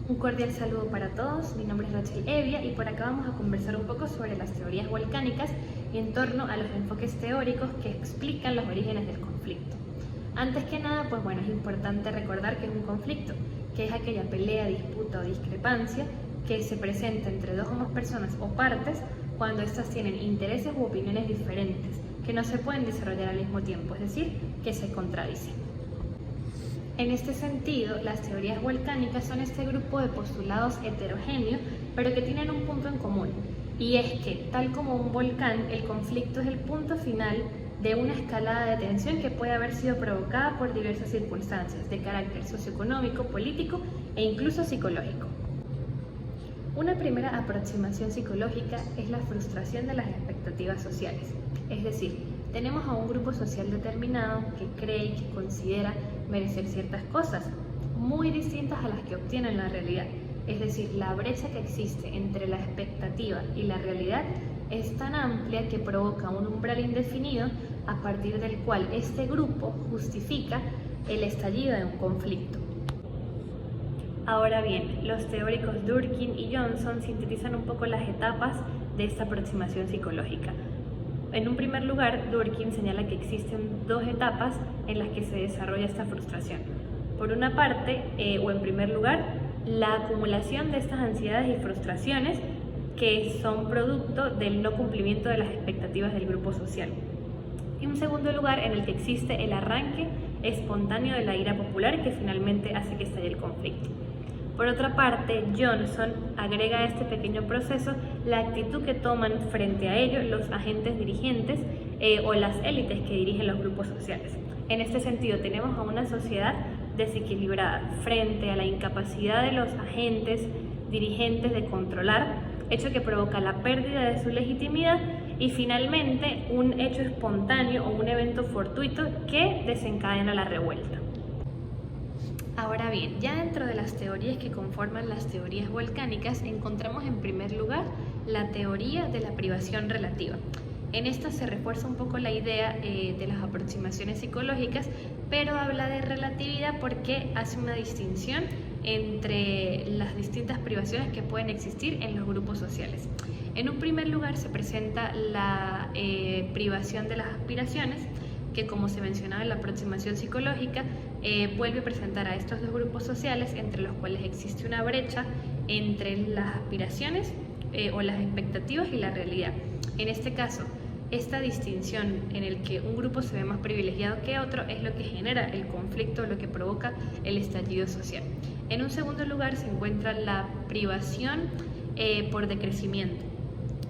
Un cordial saludo para todos, mi nombre es Rachel Evia y por acá vamos a conversar un poco sobre las teorías volcánicas en torno a los enfoques teóricos que explican los orígenes del conflicto. Antes que nada, es importante recordar que es un conflicto, que es aquella pelea, disputa o discrepancia que se presenta entre dos o más personas o partes cuando éstas tienen intereses u opiniones diferentes, que no se pueden desarrollar al mismo tiempo, es decir, que se contradicen. En este sentido, las teorías volcánicas son este grupo de postulados heterogéneos, pero que tienen un punto en común, y es que, tal como un volcán, el conflicto es el punto final de una escalada de tensión que puede haber sido provocada por diversas circunstancias de carácter socioeconómico, político e incluso psicológico. Una primera aproximación psicológica es la frustración de las expectativas sociales, es decir, tenemos a un grupo social determinado que cree y que considera merecer ciertas cosas, muy distintas a las que obtiene en la realidad. Es decir, la brecha que existe entre la expectativa y la realidad es tan amplia que provoca un umbral indefinido a partir del cual este grupo justifica el estallido de un conflicto. Ahora bien, los teóricos Durkheim y Johnson sintetizan un poco las etapas de esta aproximación psicológica. En un primer lugar, Durkheim señala que existen dos etapas en las que se desarrolla esta frustración. Por una parte, o en primer lugar, la acumulación de estas ansiedades y frustraciones que son producto del no cumplimiento de las expectativas del grupo social. Y un segundo lugar, en el que existe el arranque espontáneo de la ira popular que finalmente hace que estalle el conflicto. Por otra parte, Johnson agrega a este pequeño proceso la actitud que toman frente a ello los agentes dirigentes o las élites que dirigen los grupos sociales. En este sentido, tenemos a una sociedad desequilibrada frente a la incapacidad de los agentes dirigentes de controlar, hecho que provoca la pérdida de su legitimidad y finalmente un hecho espontáneo o un evento fortuito que desencadena la revuelta. Ahora bien, ya dentro de las teorías que conforman las teorías volcánicas encontramos en primer lugar la teoría de la privación relativa. En esta se refuerza un poco la idea de las aproximaciones psicológicas, pero habla de relatividad porque hace una distinción entre las distintas privaciones que pueden existir en los grupos sociales. En un primer lugar se presenta la privación de las aspiraciones, que como se mencionaba en la aproximación psicológica, vuelve a presentar a estos dos grupos sociales entre los cuales existe una brecha entre las aspiraciones o las expectativas y la realidad. En este caso, esta distinción en el que un grupo se ve más privilegiado que otro es lo que genera el conflicto, lo que provoca el estallido social. En un segundo lugar se encuentra la privación por decrecimiento,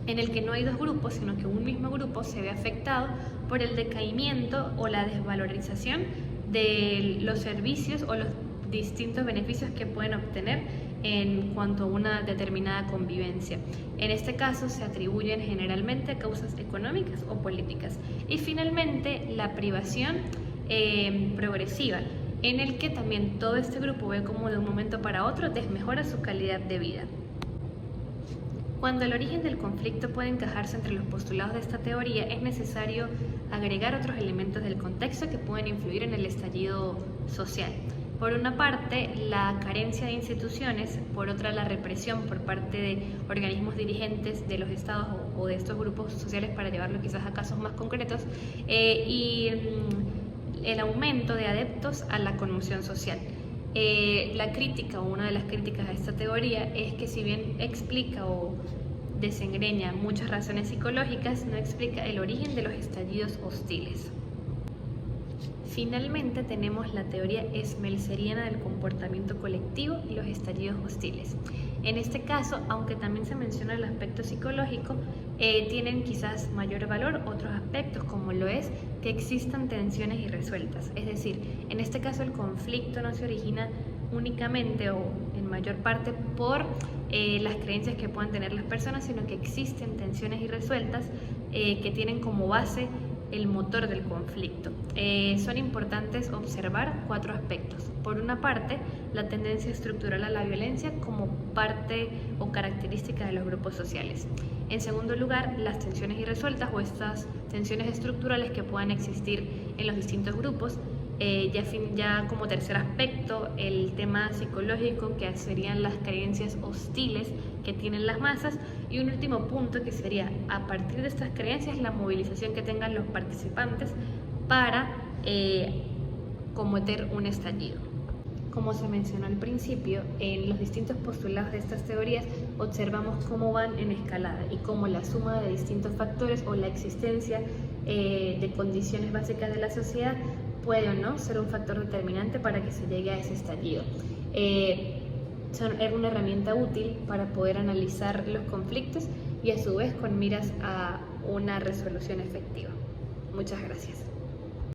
en el que no hay dos grupos, sino que un mismo grupo se ve afectado por el decaimiento o la desvalorización de los servicios o los distintos beneficios que pueden obtener en cuanto a una determinada convivencia. En este caso se atribuyen generalmente a causas económicas o políticas. Y finalmente la privación progresiva, en el que también todo este grupo ve como de un momento para otro desmejora su calidad de vida. Cuando el origen del conflicto puede encajarse entre los postulados de esta teoría, es necesario agregar otros elementos del contexto que pueden influir en el estallido social. Por una parte, la carencia de instituciones, por otra, la represión por parte de organismos dirigentes de los estados o de estos grupos sociales, para llevarlo quizás a casos más concretos, y el aumento de adeptos a la conmoción social. La crítica o una de las críticas a esta teoría es que si bien explica o desengreña muchas razones psicológicas, no explica el origen de los estallidos hostiles. Finalmente tenemos la teoría smeltzeriana del comportamiento colectivo y los estallidos hostiles. En este caso, aunque también se menciona el aspecto psicológico, tienen quizás mayor valor otros aspectos, como lo es que existan tensiones irresueltas. Es decir, en este caso el conflicto no se origina únicamente o en mayor parte por las creencias que puedan tener las personas, sino que existen tensiones irresueltas que tienen como base el motor del conflicto. Son importantes observar cuatro aspectos. Por una parte, la tendencia estructural a la violencia como parte o característica de los grupos sociales. En segundo lugar, las tensiones irresueltas o estas tensiones estructurales que puedan existir en los distintos grupos. Ya como tercer aspecto, el tema psicológico, que serían las creencias hostiles que tienen las masas, y un último punto que sería, a partir de estas creencias, la movilización que tengan los participantes para cometer un estallido. Como se mencionó al principio, en los distintos postulados de estas teorías observamos cómo van en escalada y cómo la suma de distintos factores o la existencia de condiciones básicas de la sociedad puede o no ser un factor determinante para que se llegue a ese estallido. Es una herramienta útil para poder analizar los conflictos y a su vez con miras a una resolución efectiva. Muchas gracias.